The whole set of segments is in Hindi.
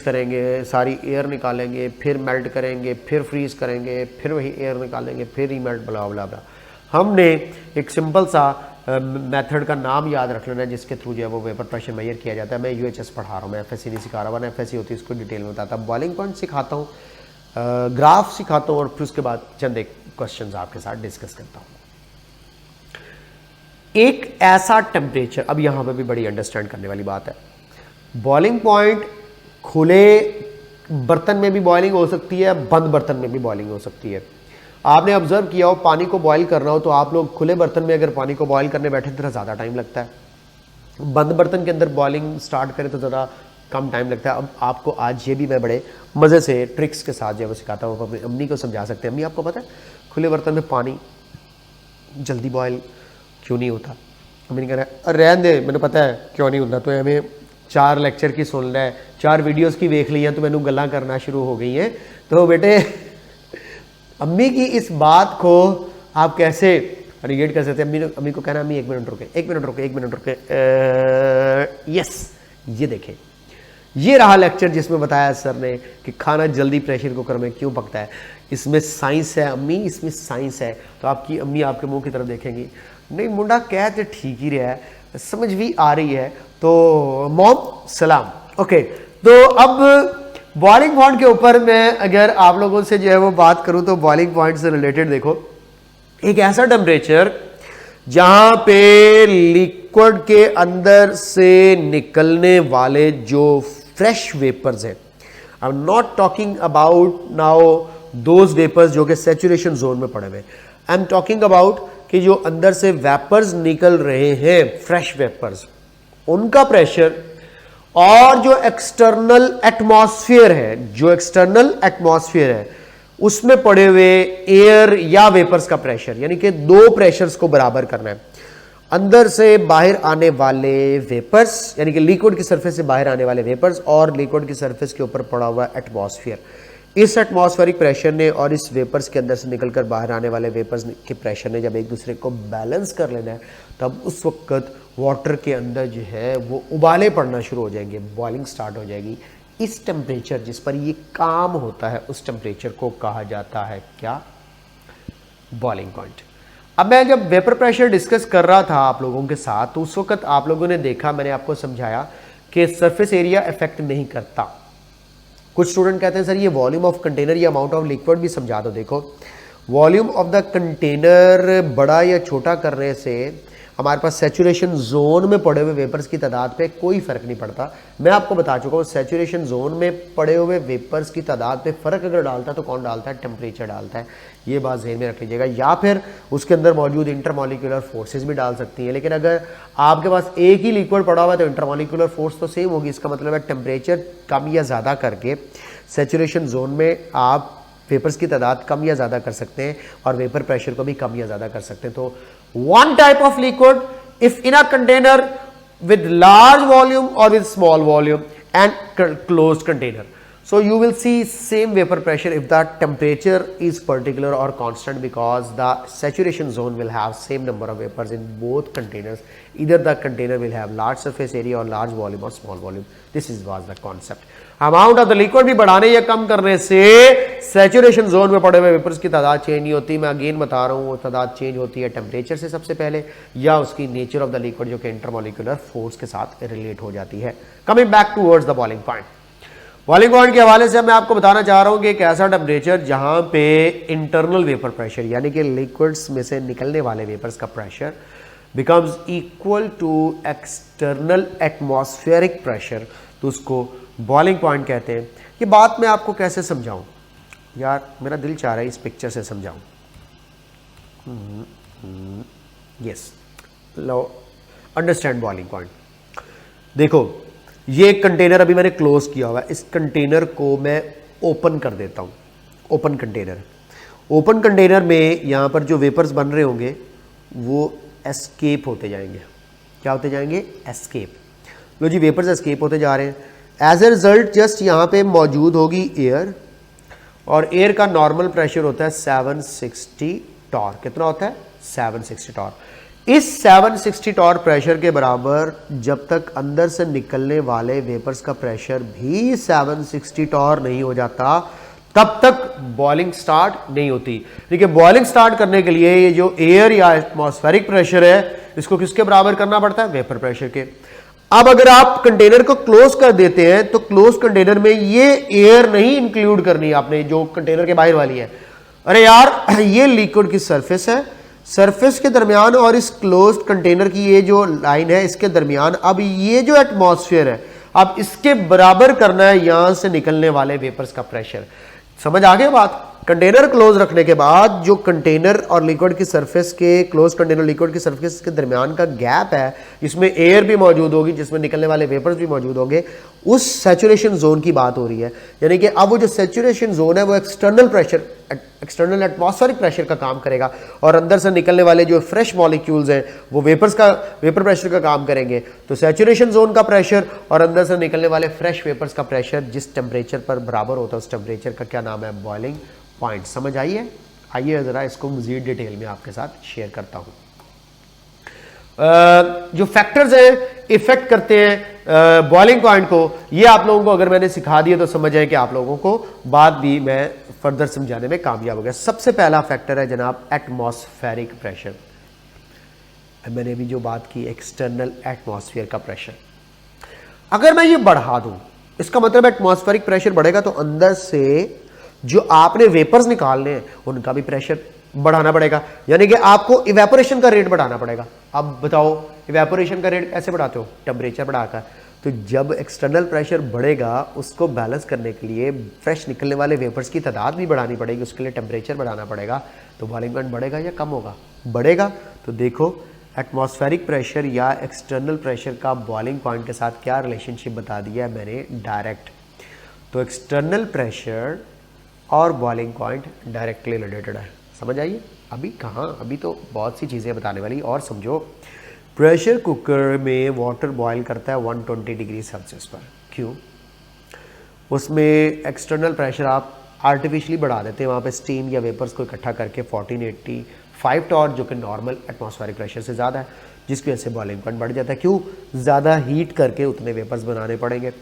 करेंगे, सारी एयर निकालेंगे, फिर मेल्ट करेंगे, फिर फ्रीज करेंगे, फिर वही एयर निकालेंगे, फिर रीमेल्ट, ब्ला ब्ला ब्ला। हमने एक सिंपल सा मेथड का नाम याद रख लेना है जिसके थ्रू जो है वो वेपर प्रेशर मेजर किया जाता है। मैं यूएचएस पढ़ा रहा हूँ, मैं एफएससी नहीं सिखा रहा, वरना एफएससी होती है उसको डिटेल में बताता हूँ। बॉइलिंग पॉइंट सिखाता हूँ, ग्राफ सिखाता हूँ और फिर उसके बाद चंद एक क्वेश्चन आपके साथ डिस्कस करता हूँ। एक ऐसा टेम्परेचर, अब यहाँ पर भी बड़ी अंडरस्टैंड करने वाली बात है। बॉइलिंग पॉइंट खुले बर्तन में भी बॉइलिंग हो सकती है, बंद बर्तन में भी बॉइलिंग हो सकती है। आपने ऑब्जर्व किया हो, पानी को बॉईल करना हो तो आप लोग खुले बर्तन में अगर पानी को बॉईल करने बैठे तो ज़्यादा टाइम लगता है, बंद बर्तन के अंदर बॉइलिंग स्टार्ट करें तो ज़्यादा कम टाइम लगता है। अब आपको आज ये भी मैं बड़े मज़े से ट्रिक्स के साथ जो है वो सिखाता हूँ, अपनी अम्मी को समझा सकते हैं। अम्मी आपको पता है खुले बर्तन में पानी जल्दी बॉयल क्यों नहीं होता? अम्मी ने कह रहा है रहने दे, मैंने पता है क्यों नहीं होता, तो हमें 4 लेक्चर की सुन रहा है, 4 वीडियोस की देख ली हैं तो मैंने गल्ला करना शुरू हो गई हैं। तो बेटे अम्मी की इस बात को आप कैसे रिलेट कर सकते हैं? अम्मी को कहना अम्मी 1 मिनट रुके, 1 मिनट रुके, 1 मिनट रुके, यस, ये देखें, ये रहा लेक्चर जिसमें बताया सर ने कि खाना जल्दी प्रेशर कुकर में क्यों पकता है। इसमें साइंस है अम्मी, इसमें साइंस है। तो आपकी अम्मी आपके मुंह की तरफ देखेंगी, नहीं मुंडा कह तो ठीक ही रहा है, समझ भी आ रही है, तो मॉम सलाम। ओके, तो अब बॉइलिंग पॉइंट के ऊपर मैं अगर आप लोगों से जो है वो बात करूं तो बॉइलिंग पॉइंट से रिलेटेड देखो, एक ऐसा टेम्परेचर जहां पे लिक्विड के अंदर से निकलने वाले जो फ्रेश वेपर्स हैं, I am not talking about now those vapours जो कि सैचुरेशन जोन में पड़े हुए, आई एम टॉकिंग अबाउट कि जो अंदर से वेपर्स निकल रहे हैं, फ्रेश वेपर्स, उनका प्रेशर और जो एक्सटर्नल एटमॉस्फेयर है, जो एक्सटर्नल एटमॉस्फेयर है उसमें पड़े हुए एयर या वेपर्स का प्रेशर, यानी कि 2 प्रेशर्स को बराबर करना है। अंदर से बाहर आने वाले वेपर्स, यानी कि लिक्विड की सरफेस से बाहर आने वाले वेपर्स और लिक्विड की सरफेस के ऊपर पड़ा हुआ एटमॉस्फेयर, इस एटमॉस्फेरिक प्रेशर ने और इस वेपर्स के अंदर से निकलकर बाहर आने वाले वेपर्स के प्रेशर ने जब एक दूसरे को बैलेंस कर लेना है, तब उस वक्त वाटर के अंदर जो है वो उबाले पड़ना शुरू हो जाएंगे, बॉइलिंग स्टार्ट हो जाएगी। इस टेम्परेचर जिस पर ये काम होता है उस टेम्परेचर को कहा जाता है क्या? Boiling point. अब मैं जब वेपर प्रेशर डिस्कस कर रहा था आप लोगों के साथ, तो उस वक्त आप लोगों ने देखा, मैंने आपको समझाया कि सरफेस एरिया इफेक्ट नहीं करता। कुछ स्टूडेंट कहते हैं सर ये वॉल्यूम ऑफ कंटेनर या अमाउंट ऑफ लिक्विड भी समझा दो। देखो, वॉल्यूम ऑफ द कंटेनर बड़ा या छोटा करने से हमारे पास सैचुरेशन जोन में पड़े हुए वेपर्स की तादाद पे कोई फर्क नहीं पड़ता। मैं आपको बता चुका हूँ, सैचुरेशन जोन में पड़े हुए वेपर्स की तादाद पे फर्क अगर डालता है तो कौन डालता है? टेम्परेचर डालता है। ये बात ज़हन में रख लीजिएगा। या फिर उसके अंदर मौजूद इंटरमॉलिक्यूलर फोर्सेज भी डाल सकती हैं, लेकिन अगर आपके पास एक ही लिक्विड पड़ा हुआ है तो इंटरमॉलिक्यूलर फोर्स तो सेम होगी। इसका मतलब है टेम्परेचर कम या ज़्यादा करके सैचुरेशन जोन में आप वेपर्स की तादाद कम या ज़्यादा कर सकते हैं और वेपर प्रेशर को भी कम या ज़्यादा कर सकते हैं। तो one type of liquid if in a container with large volume or with small volume and closed container, so you will see same vapor pressure if the temperature is particular or constant, because the saturation zone will have same number of vapors in both containers. Either the container will have large surface area or large volume or small volume. This is was the concept. Amount of the liquid भी बढ़ाने या कम करने से सैचुरेशन जोन में पड़े हुए वेपर्स की तादाद चेंज नहीं होती। मैं अगेन बता रहा हूँ, वो तादाद चेंज होती है टेम्परेचर से सबसे पहले, या उसकी नेचर ऑफ द लिक्विड जो कि इंटरमॉलिक्यूलर फोर्स के साथ रिलेट हो जाती है। Coming back towards the boiling point, boiling point के हवाले से मैं आपको बताना चाह रहा हूँ कि एक ऐसा टेम्परेचर जहाँ पे इंटरनल वेपर प्रेशर, यानी कि लिक्विड्स में से निकलने वाले वेपर्स का pressure becomes equal to external atmospheric pressure, तो उसको बॉइलिंग पॉइंट कहते हैं। ये बात मैं आपको कैसे समझाऊं यार, मेरा दिल चाह रहा है इस पिक्चर से समझाऊं। यस, लो अंडरस्टैंड बॉइलिंग पॉइंट। देखो, ये कंटेनर अभी मैंने क्लोज किया हुआ है, इस कंटेनर को मैं ओपन कर देता हूं। ओपन कंटेनर, ओपन कंटेनर में यहां पर जो वेपर्स बन रहे होंगे वो एस्केप होते जाएंगे। क्या होते जाएंगे? एस्केप। लो जी, वेपर्स एस्केप होते जा रहे हैं। एज ए रिजल्ट जस्ट यहाँ पे मौजूद होगी एयर, और एयर का नॉर्मल प्रेशर होता है 760 टॉर। कितना होता है? 760 टॉर। इस 760 टॉर प्रेशर के बराबर जब तक अंदर से निकलने वाले वेपर्स का प्रेशर भी 760 टॉर नहीं हो जाता तब तक बॉइलिंग स्टार्ट नहीं होती। देखिए बॉइलिंग स्टार्ट करने के लिए ये जो एयर या एटमॉस्फेरिक प्रेशर है इसको किसके बराबर करना पड़ता है? वेपर प्रेशर के। अब अगर आप कंटेनर को क्लोज कर देते हैं तो क्लोज कंटेनर में ये एयर नहीं इंक्लूड करनी आपने जो कंटेनर के बाहर वाली है। अरे यार ये लिक्विड की सरफेस है, सरफेस के दरमियान और इस क्लोज्ड कंटेनर की ये जो लाइन है इसके दरमियान अब ये जो एटमॉस्फेयर है अब इसके बराबर करना है यहां से निकलने वाले वेपर्स का प्रेशर। समझ आ गई बात? कंटेनर क्लोज रखने के बाद जो कंटेनर और लिक्विड की सरफेस के क्लोज कंटेनर लिक्विड की सरफेस के दरमियान का गैप है इसमें एयर भी मौजूद होगी जिसमें निकलने वाले वेपर्स भी मौजूद होंगे, उस सैचुरेशन जोन की बात हो रही है। यानी कि अब वो जो सैचुरेशन जोन है वो external pressure external atmospheric pressure का काम करेगा और अंदर से निकलने वाले जो फ्रेश मॉलिक्यूल्स हैं वो वेपर प्रेशर का काम करेंगे। तो सैचुरेशन जोन का प्रेशर और अंदर से निकलने वाले फ्रेश वेपर्स का प्रेशर जिस टेम्परेचर पर बराबर होता है उस टेम्परेचर का क्या नाम है? Boiling point. समझ आइए? आइए जरा इसको मजीद डिटेल में आपके साथ शेयर करता हूं। जो फैक्टर्स हैं इफेक्ट करते हैं बॉइलिंग पॉइंट को, ये आप लोगों को अगर मैंने सिखा दिया तो समझ आए कि आप लोगों को बात भी मैं फर्दर समझाने में कामयाब हो गया। सबसे पहला फैक्टर है जनाब एटमॉस्फेरिक प्रेशर। मैंने भी जो बात की एक्सटर्नल एटमॉस्फेयर का प्रेशर, अगर मैं ये बढ़ा दूं इसका मतलब एटमॉस्फेरिक प्रेशर बढ़ेगा तो अंदर से जो आपने वेपर्स निकालने हैं उनका भी प्रेशर बढ़ाना पड़ेगा, यानी कि आपको इवेपोरेशन का रेट बढ़ाना पड़ेगा। अब बताओ इवेपोरेशन का रेट कैसे बढ़ाते हो? टेम्परेचर बढ़ाकर। तो जब एक्सटर्नल प्रेशर बढ़ेगा उसको बैलेंस करने के लिए फ्रेश निकलने वाले वेपर्स की तादाद भी बढ़ानी पड़ेगी, उसके लिए टेम्परेचर बढ़ाना पड़ेगा। तो बॉइलिंग पॉइंट बढ़ेगा या कम होगा? बढ़ेगा। तो देखो एटमॉस्फेरिक प्रेशर या एक्सटर्नल प्रेशर का बॉइलिंग पॉइंट के साथ क्या रिलेशनशिप बता दिया है मैंने डायरेक्ट। तो एक्सटर्नल प्रेशर और बॉइलिंग पॉइंट डायरेक्टली रिलेटेड है। समझ आइए? अभी कहाँ, अभी तो बहुत सी चीज़ें बताने वाली। और समझो प्रेशर कुकर में वाटर बॉयल करता है 120 डिग्री सेल्सियस पर। क्यों? उसमें एक्सटर्नल प्रेशर आप आर्टिफिशियली बढ़ा देते हैं, वहाँ पे स्टीम या वेपर्स को इकट्ठा करके 1485 टॉर जो कि नॉर्मल एटमॉस्फेरिक प्रेशर से ज़्यादा है, जिसकी वजह से बॉइलिंग पॉइंट बढ़ जाता है। क्यों? ज़्यादा हीट करके उतने वेपर्स बनाने पड़ेंगे।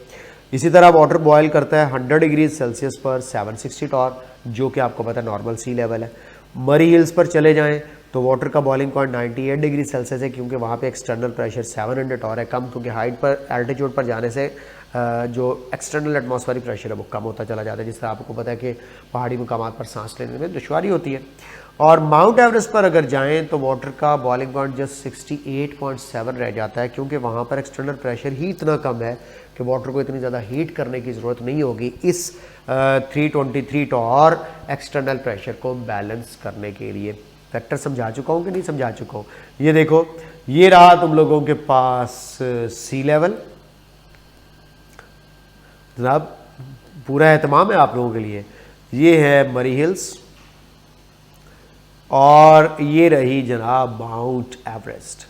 इसी तरह वाटर बॉयल करता है 100 डिग्री सेल्सियस पर 760 टॉर जो कि आपको पता है नॉर्मल सी लेवल है। मरी हिल्स पर चले जाएं तो वाटर का बॉइलिंग पॉइंट 98 डिग्री सेल्सियस है क्योंकि वहाँ पे एक्सटर्नल प्रेशर 700 टॉर है कम, क्योंकि हाइट पर एल्टीट्यूड पर जाने से जो एक्सटर्नल एटमॉस्फेरिक प्रेशर है वो कम होता चला जाता है, जिस तरह आपको पता है कि पहाड़ी मुकामात पर सांस लेने में दुश्वारी होती है। और माउंट एवरेस्ट पर अगर जाएं तो वाटर का बॉइलिंग पॉइंट जस्ट 68.7 रह जाता है क्योंकि वहाँ पर एक्सटर्नल प्रेशर ही इतना कम है कि वाटर को इतनी ज़्यादा हीट करने की ज़रूरत नहीं होगी इस 323 टॉर एक्सटर्नल प्रेशर को बैलेंस करने के लिए। फैक्टर समझा चुका हूँ कि नहीं समझा चुका हूँ? ये देखो, ये रहा तुम लोगों के पास सी लेवल। जनाब पूरा एहतमाम है आप लोगों के लिए। ये है मरी हिल्स और ये रही जनाब माउंट एवरेस्ट।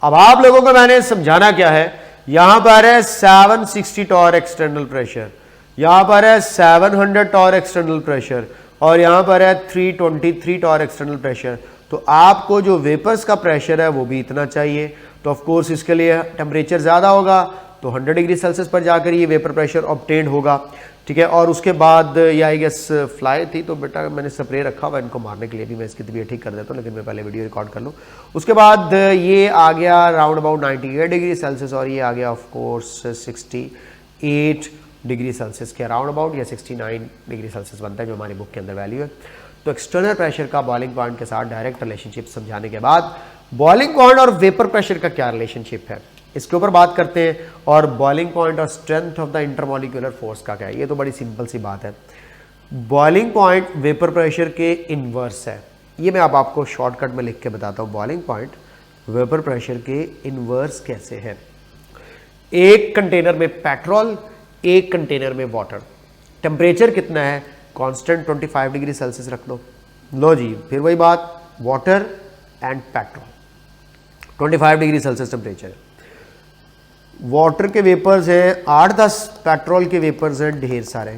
अब आप लोगों को मैंने समझाना क्या है, यहां पर है 760 टॉर एक्सटर्नल प्रेशर, यहां पर है 700 टॉर एक्सटर्नल प्रेशर और यहां पर है 323 टॉर एक्सटर्नल प्रेशर। तो आपको जो वेपर्स का प्रेशर है वो भी इतना चाहिए। तो ऑफ कोर्स इसके लिए टेम्परेचर ज़्यादा होगा तो 100 डिग्री सेल्सियस पर जाकर ये वेपर प्रेशर ऑब्टेन होगा। ठीक है, और उसके बाद ये आई गेस फ्लाई थी तो बेटा मैंने स्प्रे रखा हुआ इनको मारने के लिए भी, मैं इसकी तबीयत ठीक कर देता हूँ लेकिन मैं पहले वीडियो रिकॉर्ड कर लूँ। उसके बाद ये आ गया राउंड अबाउट 98 डिग्री सेल्सियस और ये आ गया ऑफ कोर्स 68 डिग्री सेल्सियस के राउंड अबाउट, या 69 डिग्री सेल्सियस बनता है जो हमारी बुक के अंदर वैल्यू है। तो एक्सटर्नल प्रेशर का बॉइलिंग पॉइंट के साथ डायरेक्ट रिलेशनशिप समझाने के बाद बॉइलिंग पॉइंट और वेपर प्रेशर का क्या रिलेशनशिप है इसके ऊपर बात करते हैं। और बॉइलिंग पॉइंट और strength of the intermolecular force का क्या है, ये तो बड़ी सिंपल सी बात है। बॉइलिंग पॉइंट वेपर प्रेशर के इनवर्स है, ये मैं अब आपको शॉर्टकट में लिख के बताता हूँ। बॉइलिंग पॉइंट वेपर प्रेशर के इनवर्स कैसे है। एक कंटेनर में पेट्रोल, एक कंटेनर में वाटर, टेम्परेचर कितना है कांस्टेंट 25 डिग्री सेल्सियस रख लो। लो जी, फिर वही बात, water and petrol 25 degree Celsius temperature. Water के वेपर्स हैं 8-10, पेट्रोल के वेपर्स हैं ढेर सारे।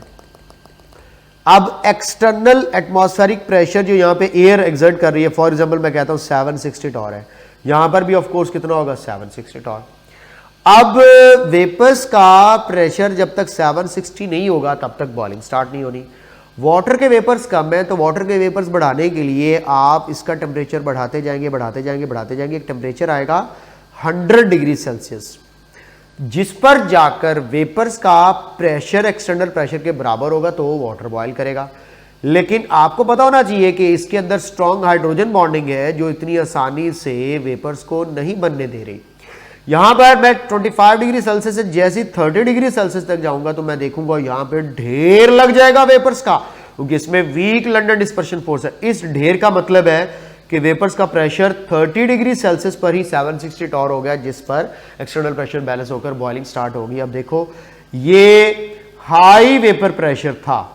अब एक्सटर्नल एटमॉस्फेरिक प्रेशर जो यहाँ पे एयर एक्सर्ट कर रही है, फॉर एग्जांपल मैं कहता हूँ 760 टॉर है, यहां पर भी ऑफ कोर्स कितना होगा 760 टॉर। अब वेपर्स का प्रेशर जब तक 760 नहीं होगा तब तक बॉइलिंग स्टार्ट नहीं होनी। वाटर के वेपर्स कम है तो वाटर के वेपर्स बढ़ाने के लिए आप इसका टेम्परेचर बढ़ाते जाएंगे बढ़ाते जाएंगे बढ़ाते जाएंगे, एक टेम्परेचर आएगा 100 डिग्री सेल्सियस, जिस पर जाकर वेपर्स का प्रेशर एक्सटर्नल प्रेशर के बराबर होगा तो वो वाटर बॉयल करेगा। लेकिन आपको पता होना चाहिए कि इसके अंदर स्ट्रॉन्ग हाइड्रोजन बॉन्डिंग है जो इतनी आसानी से वेपर्स को नहीं बनने दे रही। यहां पर मैं 25 डिग्री सेल्सियस से जैसे 30 डिग्री सेल्सियस तक जाऊंगा तो मैं देखूंगा यहां पे ढेर लग जाएगा वेपर्स का, क्योंकि इसमें वीक लंडन डिस्पर्शन फोर्स है। इस ढेर का मतलब है कि वेपर्स का प्रेशर 30 डिग्री सेल्सियस पर ही 760 टॉर हो गया, जिस पर एक्सटर्नल प्रेशर बैलेंस होकर बॉइलिंग स्टार्ट होगी। अब देखो ये हाई वेपर प्रेशर था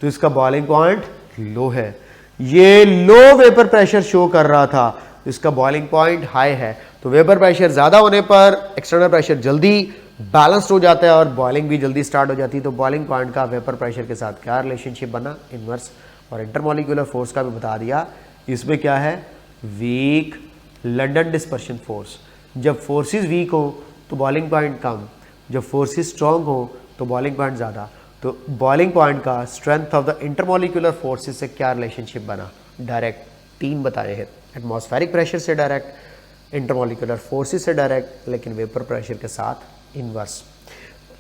तो इसका बॉइलिंग पॉइंट लो है, ये लो वेपर प्रेशर शो कर रहा था तो इसका बॉइलिंग पॉइंट हाई है। तो वेपर प्रेशर ज्यादा होने पर एक्सटर्नल प्रेशर जल्दी बैलेंस्ड हो जाता है और बॉइलिंग भी जल्दी स्टार्ट हो जाती है। तो बॉइलिंग पॉइंट का वेपर प्रेशर के साथ क्या रिलेशनशिप बना, इनवर्स। और इंटरमॉलिक्यूलर फोर्स का भी बता दिया, इसमें क्या है वीक लंडन डिस्पर्शन फोर्स। जब फोर्सेस वीक हो तो बॉइलिंग पॉइंट कम, जब फोर्सेस स्ट्रॉन्ग हो तो बॉइलिंग पॉइंट ज़्यादा। तो बॉइलिंग पॉइंट का strength of the intermolecular forces से क्या रिलेशनशिप बना, डायरेक्ट 3 बताए हैं, एटमॉस्फेरिक प्रेशर से डायरेक्ट, इंटरमॉलिक्यूलर फोर्सेस से डायरेक्ट, लेकिन वेपर प्रेशर के साथ इनवर्स।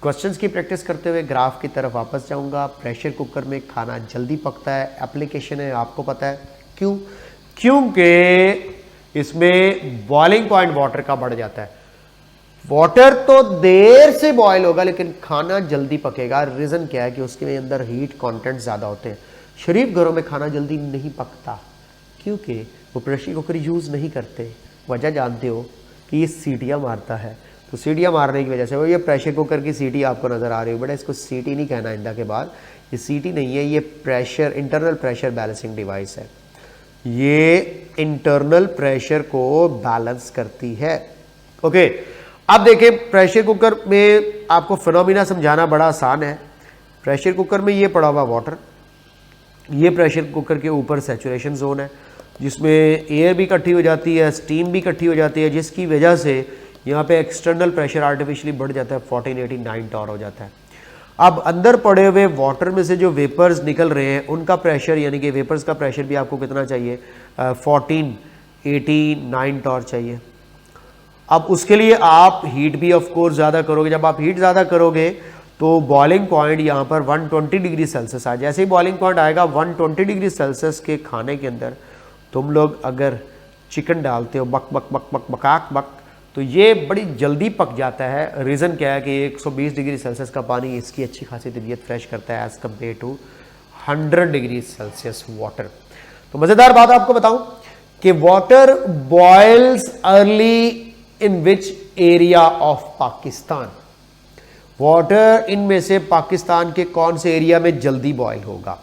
क्वेश्चंस की प्रैक्टिस करते हुए ग्राफ की तरफ वापस जाऊंगा। प्रेशर कुकर में खाना जल्दी पकता है, एप्लीकेशन है आपको पता है क्यों, क्योंकि इसमें बॉइलिंग पॉइंट वाटर का बढ़ जाता है। वाटर तो देर से बॉयल होगा लेकिन खाना जल्दी पकेगा। रीजन क्या है कि उसके अंदर हीट कंटेंट ज्यादा होते हैं। शरीफ घरों में खाना जल्दी नहीं पकता क्योंकि वो प्रेशर कुकर यूज नहीं करते। वजह जानते हो कि ये सीटियां मारता है, तो सीटियां मारने की वजह से वो ये प्रेशर कुकर की सीटी आपको नजर आ रही है, बेटा इसको सीटी नहीं कहना इंदा के बाद, ये सीटी नहीं है, ये pressure internal pressure balancing device है। ये इंटरनल प्रेशर को बैलेंस करती है। ओके, अब देखें प्रेशर कुकर में आपको फिनोमिना समझाना बड़ा आसान है। प्रेशर कुकर में ये पड़ा हुआ वाटर, ये प्रेशर कुकर के ऊपर सैचुरेशन जोन है जिसमें एयर भी इकट्ठी हो जाती है, स्टीम भी इकट्ठी हो जाती है, जिसकी वजह से यहाँ पे एक्सटर्नल प्रेशर आर्टिफिशियली बढ़ जाता है, 1489 टॉर हो जाता है। अब अंदर पड़े हुए वाटर में से जो वेपर्स निकल रहे हैं उनका प्रेशर, यानी कि वेपर्स का प्रेशर भी आपको कितना चाहिए, 1489 टॉर चाहिए। अब उसके लिए आप हीट भी ऑफ कोर्स ज़्यादा करोगे। जब आप हीट ज़्यादा करोगे तो बॉइलिंग पॉइंट यहाँ पर 120 डिग्री सेल्सियस आ, जैसे ही बॉइलिंग पॉइंट आएगा 120 डिग्री सेल्सियस के खाने के अंदर तुम लोग अगर चिकन डालते हो बक बक बक बक बकाक बक, तो ये बड़ी जल्दी पक जाता है। रीज़न क्या है कि 120 डिग्री सेल्सियस का पानी इसकी अच्छी खासी तबीयत फ्रेश करता है as compare to 100 degree Celsius water. तो मज़ेदार बात आपको बताऊं कि water boils early in which area of Pakistan, water इनमें से पाकिस्तान के कौन से एरिया में जल्दी बॉयल होगा।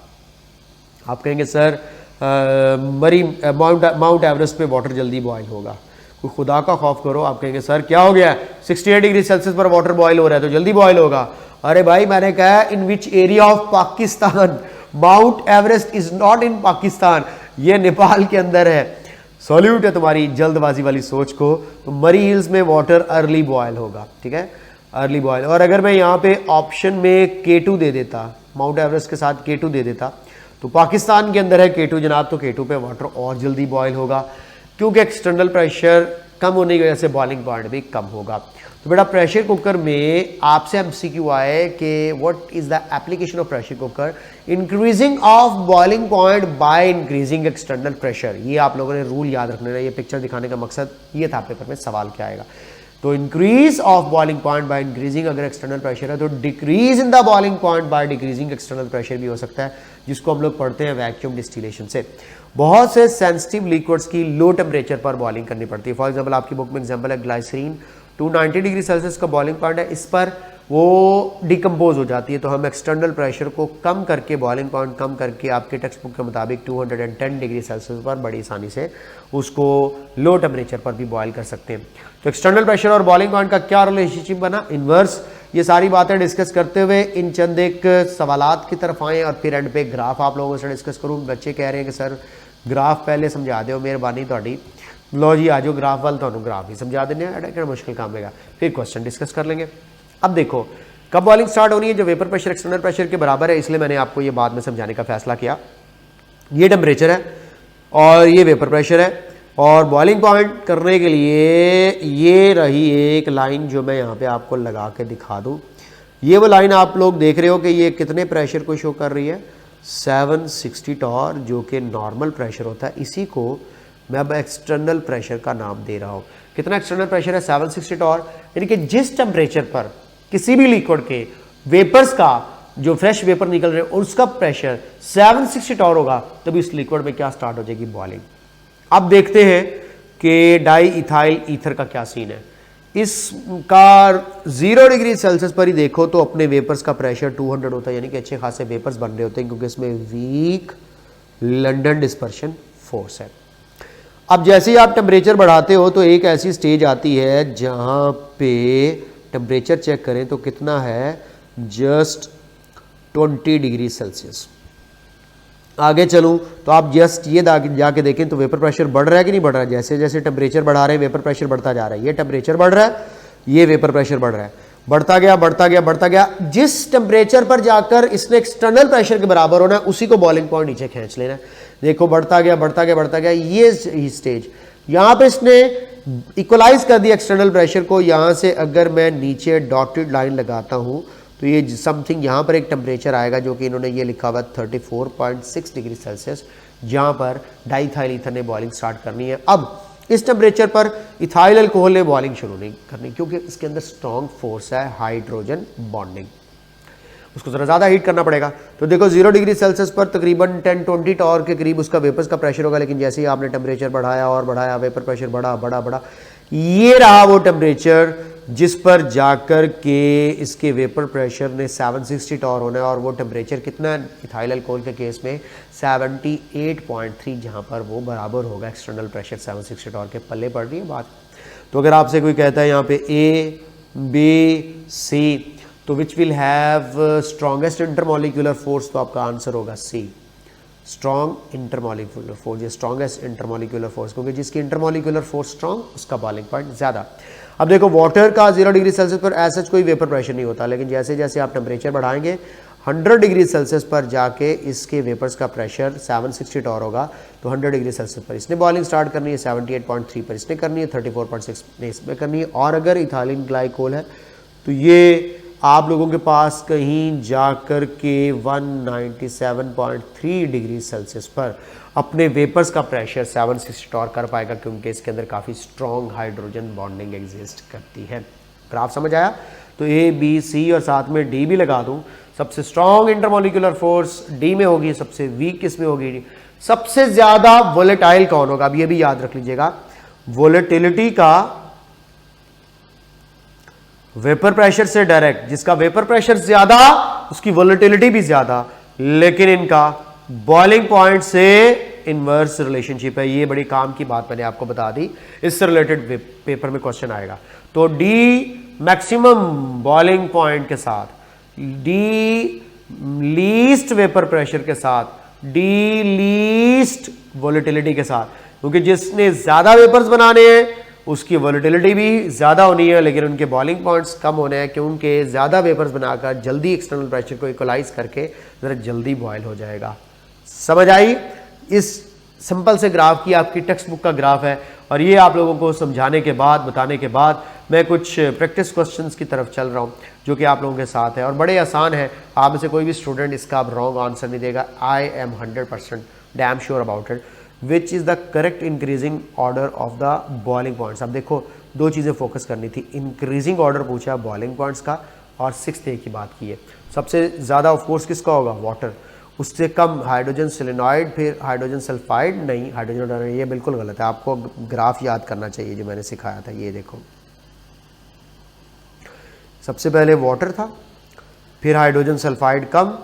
आप कहेंगे सर माउंट एवरेस्ट पे वाटर जल्दी बॉयल होगा। कोई खुदा का खौफ करो, आप कहेंगे सर क्या हो गया, 68 डिग्री सेल्सियस पर वाटर बॉयल हो रहा है तो जल्दी बॉयल होगा। अरे भाई मैंने कहा in which area of Pakistan, Mount Everest is not in Pakistan, ये नेपाल के अंदर है। सॉल्यूट है तुम्हारी जल्दबाजी वाली सोच को। तो मरी हिल्स में वाटर अर्ली बॉयल होगा, ठीक है, अर्ली बॉयल। और अगर मैं यहाँ पे ऑप्शन में K2 दे देता, माउंट एवरेस्ट के साथ K2 दे देता, तो पाकिस्तान के अंदर है K2 जनाब, तो K2 पे वाटर और जल्दी बॉयल होगा क्योंकि एक्सटर्नल प्रेशर कम होने की वजह से बॉइलिंग पॉइंट भी कम होगा। तो बेटा प्रेशर कुकर में आपसे एमसीक्यू आए कि what is the application of pressure cooker, increasing of boiling point by increasing external pressure. ये आप लोगों ने रूल याद रखना है, ये पिक्चर दिखाने का मकसद ये था पेपर में सवाल क्या आएगा। तो increase of boiling point by increasing अगर एक्सटर्नल प्रेशर है तो decrease in the boiling point by decreasing external pressure भी हो सकता है, जिसको हम लोग पढ़ते हैं वैक्यूम डिस्टिलेशन से। बहुत से सेंसिटिव लिक्विड्स की लो टेम्परेचर पर बॉइलिंग करनी पड़ती है। फॉर एग्जांपल आपकी बुक में एग्जांपल है ग्लाइसरीन, 290 डिग्री सेल्सियस का बॉइलिंग पॉइंट है, इस पर वो डिकम्पोज हो जाती है। तो हम एक्सटर्नल प्रेशर को कम करके, बॉइलिंग पॉइंट कम करके आपके टेक्स्ट बुक के मुताबिक 210 डिग्री सेल्सियस पर बड़ी आसानी से उसको लो टेम्परेचर पर भी बॉयल कर सकते हैं। तो एक्सटर्नल प्रेशर और बॉइलिंग पॉइंट का क्या रिलेशनशिप बना, इनवर्स। ये सारी बातें डिस्कस करते हुए इन चंद एक सवालात की तरफ आएँ और फिर एंड पे ग्राफ आप लोगों से डिस्कस करूँ। बच्चे कह रहे हैं कि सर ग्राफ पहले समझा दो, मेहरबानी थोड़ी। लो जी, आज ग्राफ वाल तो ग्राफ ही समझा देने, अड़ा मुश्किल काम है, फिर क्वेश्चन डिस्कस कर लेंगे। अब देखो कब बॉइलिंग स्टार्ट होनी है, जो वेपर प्रेशर एक्सटर्नल प्रेशर के बराबर है, इसलिए मैंने आपको ये बाद में समझाने का फैसला किया। ये टेम्परेचर है और ये वेपर प्रेशर है, और बॉइलिंग पॉइंट करने के लिए ये रही एक लाइन जो मैं यहाँ पे आपको लगा के दिखा दूँ। ये वो लाइन आप लोग देख रहे हो कि ये कितने प्रेशर को शो कर रही है, 760 टॉर, जो कि नॉर्मल प्रेशर होता है। इसी को मैं अब एक्सटर्नल प्रेशर का नाम दे रहा हूँ। कितना एक्सटर्नल प्रेशर है, 760 टॉर, यानी कि जिस टेम्परेचर पर किसी भी लिक्विड के वेपर्स का, जो फ्रेश वेपर निकल रहे हैं उसका प्रेशर 760 टॉर होगा, तभी इस लिक्विड में क्या स्टार्ट हो जाएगी, बॉइलिंग। अब देखते हैं कि डाई इथाइल ईथर का क्या सीन है। इसका 0 डिग्री सेल्सियस पर ही देखो तो अपने वेपर्स का प्रेशर 200 होता है, यानी कि अच्छे खासे वेपर्स बन रहे होते हैं, क्योंकि इसमें वीक लंडन डिस्पर्शन फोर्स है। अब जैसे ही आप टेम्परेचर बढ़ाते हो तो एक ऐसी स्टेज आती है जहां पे टेम्परेचर चेक करें तो कितना है, जस्ट 20 डिग्री सेल्सियस। आगे चलूं तो आप जस्ट ये जाके देखें तो वेपर प्रेशर बढ़ रहा है कि नहीं बढ़ रहा है। जैसे जैसे टेम्परेचर बढ़ा रहे हैं वेपर प्रेशर बढ़ता जा रहा है। ये टेम्परेचर बढ़ रहा है, ये वेपर प्रेशर बढ़ रहा है, बढ़ता गया बढ़ता गया बढ़ता गया। जिस टेम्परेचर पर जाकर इसने एक्सटर्नल प्रेशर के बराबर होना है उसी को बॉइलिंग पॉइंट नीचे खींच लेना है। देखो बढ़ता गया बढ़ता गया बढ़ता गया, ये स्टेज यहां पे इसने इक्वलाइज कर दिया एक्सटर्नल प्रेशर को। यहां से अगर मैं नीचे डॉटेड लाइन लगाता हूं तो ये समथिंग यहाँ पर एक टेम्परेचर आएगा जो कि इन्होंने ये लिखा हुआ 34.6 डिग्री सेल्सियस, जहाँ पर डाइथाइल ईथर ने बॉइलिंग स्टार्ट करनी है। अब इस टेम्परेचर पर इथाइल अल्कोहल ने बॉइलिंग शुरू नहीं करनी, क्योंकि इसके अंदर स्ट्रॉन्ग फोर्स है हाइड्रोजन बॉन्डिंग, उसको ज़रा ज़्यादा हीट करना पड़ेगा। तो देखो 0 डिग्री सेल्सियस पर तकरीबन 10-20 टॉर के करीब उसका वेपर्स का प्रेशर होगा, लेकिन जैसे ही आपने टेम्परेचर बढ़ाया और बढ़ाया, वेपर प्रेशर बढ़ा बढ़ा बढ़ा, ये रहा वो टेम्परेचर जिस पर जाकर के इसके वेपर प्रेशर ने 760 टॉर होना है। और वो टेम्परेचर कितना है इथाइल अल्कोहल के केस में, 78.3, जहाँ पर वो बराबर होगा एक्सटर्नल प्रेशर 760 टॉर के। पल्ले पड़ रही है बात। तो अगर आपसे कोई कहता है यहाँ पे A, B, C, तो which will have strongest intermolecular force, तो आपका आंसर होगा C, स्ट्रॉन्ग इंटरमॉलिक्यूलर फोर्स, ये स्ट्रॉन्गेस्ट इंटरमॉलिक्यूलर फोर्स, क्योंकि जिसकी इंटरमॉलिक्यूलर फोर्स स्ट्रॉन्ग उसका बॉइलिंग पॉइंट ज़्यादा। अब देखो वाटर का 0 डिग्री सेल्सियस पर ऐसा कोई वेपर प्रेशर नहीं होता, लेकिन जैसे जैसे आप टेम्परेचर बढ़ाएंगे 100 डिग्री सेल्सियस पर जाके इसके वेपर्स का प्रेशर 760 टॉर होगा। तो 100 डिग्री सेल्सियस पर इसने बॉइलिंग स्टार्ट करनी है, 78.3 पर इसने करनी है, 34.6 ने इसमें करनी है। और अगर इथाइलिन ग्लाइकोल है तो ये आप लोगों के पास कहीं जाकर के 197.3 डिग्री सेल्सियस पर अपने वेपर्स का प्रेशर 760 टॉर कर पाएगा, क्योंकि इसके अंदर काफ़ी स्ट्रॉन्ग हाइड्रोजन बॉन्डिंग एग्जिस्ट करती है। ग्राफ समझ आया? तो A, B, C और साथ में D भी लगा दूं। सबसे स्ट्रॉन्ग इंटरमॉलिक्यूलर फोर्स D में होगी, सबसे वीक किसमें होगी, सबसे ज़्यादा वोलेटाइल कौन होगा। अब ये भी याद रख लीजिएगा, वोलेटिलिटी का वेपर प्रेशर से डायरेक्ट, जिसका वेपर प्रेशर ज्यादा उसकी वोलेटिलिटी भी ज्यादा, लेकिन इनका बॉइलिंग पॉइंट से इनवर्स रिलेशनशिप है। ये बड़ी काम की बात मैंने आपको बता दी, इससे रिलेटेड पेपर में क्वेश्चन आएगा। तो डी मैक्सिमम बॉइलिंग पॉइंट के साथ, डी लीस्ट वेपर प्रेशर के साथ, डी लीस्ट वोलेटिलिटी के साथ, क्योंकि जिसने ज्यादा वेपर्स बनाने हैं उसकी वोलेटिलिटी भी ज़्यादा होनी है, लेकिन उनके बॉइलिंग पॉइंट्स कम होने हैं, क्योंकि ज़्यादा वेपर्स बनाकर जल्दी एक्सटर्नल प्रेशर को इक्वलाइज करके ज़रा जल्दी बॉयल हो जाएगा। समझ आई? इस सिंपल से ग्राफ की आपकी टेक्स्ट बुक का ग्राफ है, और ये आप लोगों को समझाने के बाद, बताने के बाद मैं कुछ प्रैक्टिस क्वेश्चंस की तरफ चल रहा हूँ जो कि आप लोगों के साथ है और बड़े आसान है। आप में से कोई भी स्टूडेंट इसका अब रॉन्ग आंसर नहीं देगा। I am 100% damn sure about it. Which is the correct increasing order of the boiling points. अब देखो दो चीज़ें फोकस करनी थी, इंक्रीजिंग ऑर्डर पूछा बॉइलिंग पॉइंट्स का, और 6th की बात की है। सबसे ज़्यादा ऑफकोर्स किसका होगा, वाटर, उससे कम हाइड्रोजन सेलेनॉइड, फिर हाइड्रोजन सल्फाइड नहीं, हाइड्रोजन, ये बिल्कुल गलत है। आपको ग्राफ याद करना चाहिए जो मैंने सिखाया था। ये देखो, सबसे पहले वाटर था, फिर हाइड्रोजन सल्फाइड कम,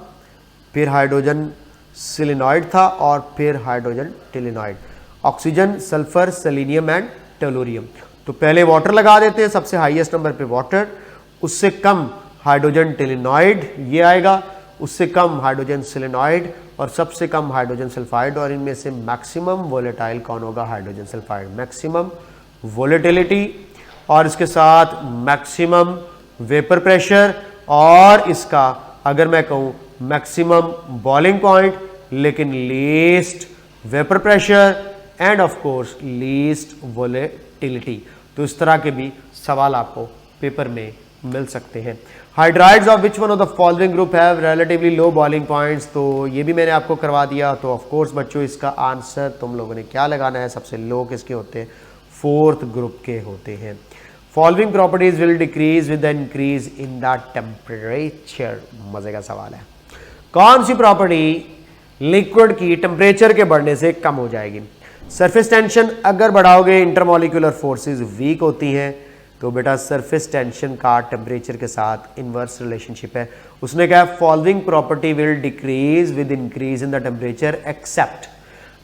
फिर हाइड्रोजन सिलिनॉइड था, और फिर हाइड्रोजन टेलिनॉइड, oxygen, sulphur, selenium and tellurium. तो पहले वाटर लगा देते हैं, सबसे हाईएस्ट नंबर पे वाटर, उससे कम हाइड्रोजन टेलिनॉइड ये आएगा, उससे कम हाइड्रोजन सेलेनॉइड और सबसे कम हाइड्रोजन सल्फाइड, और इनमें से मैक्सिमम वोलेटाइल कौन होगा? Hydrogen sulphide. मैक्सिमम वोलेटिलिटी और इसके साथ मैक्सिमम वेपर प्रेशर, और इसका अगर मैं कहूं मैक्सिमम बॉइलिंग पॉइंट लेकिन least vapour pressure end of course least volatility. तो इस तरह के भी सवाल आपको पेपर में मिल सकते हैं। Hydrides of which one of the following group have relatively low boiling points, तो ये भी मैंने आपको करवा दिया। तो ऑफ कोर्स बच्चों इसका आंसर तुम लोगों ने क्या लगाना है? सबसे लो किसके होते हैं? फोर्थ ग्रुप के होते हैं। Following properties will decrease with the increase in the temperature. मजे का सवाल है। कौन सी प्रॉपर्टी लिक्विड की टेम्परेचर के बढ़ने से कम हो जाएगी? सरफेस टेंशन अगर बढ़ाओगे इंटरमॉलिक्यूलर फोर्सेस वीक होती हैं, तो बेटा सरफेस टेंशन का टेम्परेचर के साथ इनवर्स रिलेशनशिप है। उसने कहा following property will decrease with increase in the temperature except.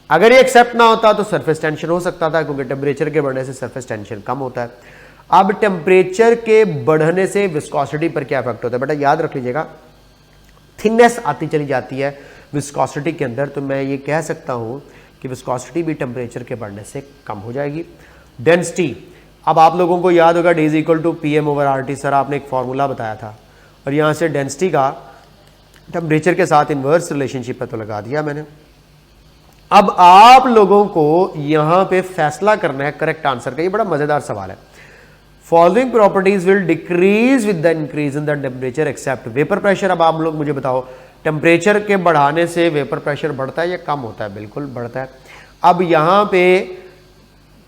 अगर ये एक्सेप्ट ना होता तो सरफेस टेंशन हो सकता था, क्योंकि टेम्परेचर के बढ़ने से सरफेस टेंशन कम होता है। अब टेम्परेचर के बढ़ने से विस्कोसिटी पर क्या इफेक्ट होता है? बेटा याद रख लीजिएगा, थिननेस आती चली जाती है विस्कोसिटी के अंदर। तो मैं ये कह सकता हूं कि विस्कोसिटी भी टेम्परेचर के बढ़ने से कम हो जाएगी। डेंसिटी, अब आप लोगों को याद होगा D = PM/RT। सर आपने एक फॉर्मूला बताया था, और यहां से डेंसिटी का टेम्परेचर के साथ इनवर्स रिलेशनशिप है तो लगा दिया मैंने। अब आप लोगों को यहां पे फैसला करना है करेक्ट आंसर का। ये बड़ा मजेदार सवाल है। Following properties will decrease with the increase in the temperature except vapour pressure. अब आप लोग मुझे बताओ, टेम्परेचर के बढ़ाने से वेपर प्रेशर बढ़ता है या कम होता है? बिल्कुल बढ़ता है। अब यहां पे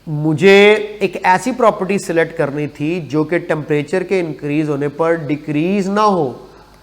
मुझे एक ऐसी प्रॉपर्टी सिलेक्ट करनी थी जो कि टेम्परेचर के इंक्रीज होने पर डिक्रीज ना हो,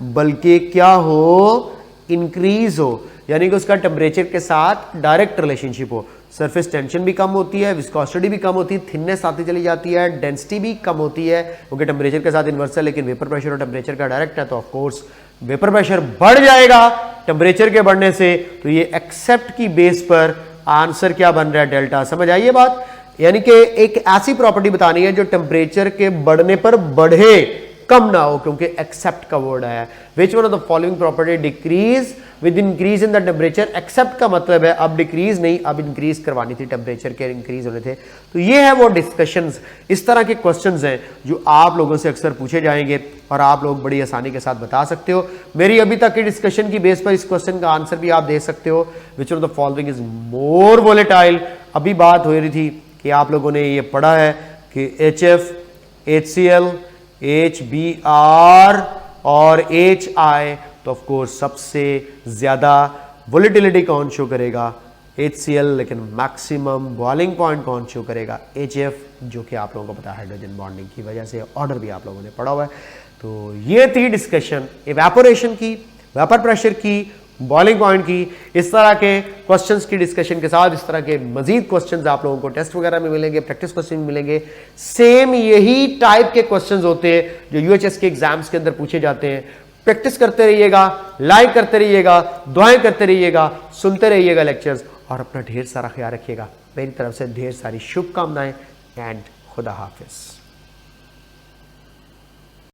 बल्कि क्या हो? इंक्रीज हो, यानी कि उसका टेम्परेचर के साथ डायरेक्ट रिलेशनशिप हो। सरफेस टेंशन भी कम होती है, विस्कोसिटी भी कम होती है, थिननेस आती चली जाती है, डेंसिटी भी कम होती है, क्योंकि टेम्परेचर के साथ इनवर्स है, लेकिन वेपर प्रेशर और टेम्परेचर का डायरेक्ट है। तो ऑफ कोर्स वेपर प्रेशर बढ़ जाएगा टेम्परेचर के बढ़ने से। तो ये एक्सेप्ट की बेस पर आंसर क्या बन रहा है? डेल्टा। समझ आइए बात? यानी कि एक ऐसी प्रॉपर्टी बतानी है जो टेम्परेचर के बढ़ने पर बढ़े, कम ना हो, क्योंकि एक्सेप्ट का वर्ड आया है। Which one of the following property decreases with increase in the temperature? Except का मतलब है अब डिक्रीज नहीं, अब इंक्रीज करवानी थी, टेम्परेचर के इंक्रीज होने थे। तो ये है वो डिस्कशंस, इस तरह के क्वेश्चंस हैं जो आप लोगों से अक्सर पूछे जाएंगे और आप लोग बड़ी आसानी के साथ बता सकते हो। मेरी अभी तक की डिस्कशन की बेस पर इस क्वेश्चन का आंसर भी आप दे सकते हो। विच one of the following is more volatile? अभी बात हो रही थी कि आप लोगों ने ये पढ़ा है कि HF, HCl, HBr और HI, तो ऑफ कोर्स सबसे ज्यादा वोलेटिलिटी कौन शो करेगा? HCl, लेकिन मैक्सिमम बॉइलिंग पॉइंट कौन शो करेगा? HF, जो कि आप लोगों को पता है हाइड्रोजन बॉन्डिंग की वजह से, ऑर्डर भी आप लोगों ने पढ़ा हुआ है। तो ये थी डिस्कशन इवेपोरेशन की, वेपर प्रेशर की, बॉइलिंग पॉइंट की। इस तरह के क्वेश्चंस की डिस्कशन के साथ इस तरह के मजीद क्वेश्चंस आप लोगों को टेस्ट वगैरह में मिलेंगे, प्रैक्टिस क्वेश्चन मिलेंगे। सेम यही टाइप के क्वेश्चंस होते हैं जो UHS के एग्जाम्स के अंदर पूछे जाते हैं। प्रैक्टिस करते रहिएगा, लाइक करते रहिएगा, दुआएं करते रहिएगा, सुनते रहिएगा लेक्चर्स, और अपना ढेर सारा ख्याल रखिएगा। मेरी तरफ से ढेर सारी शुभकामनाएं एंड खुदा हाफिज।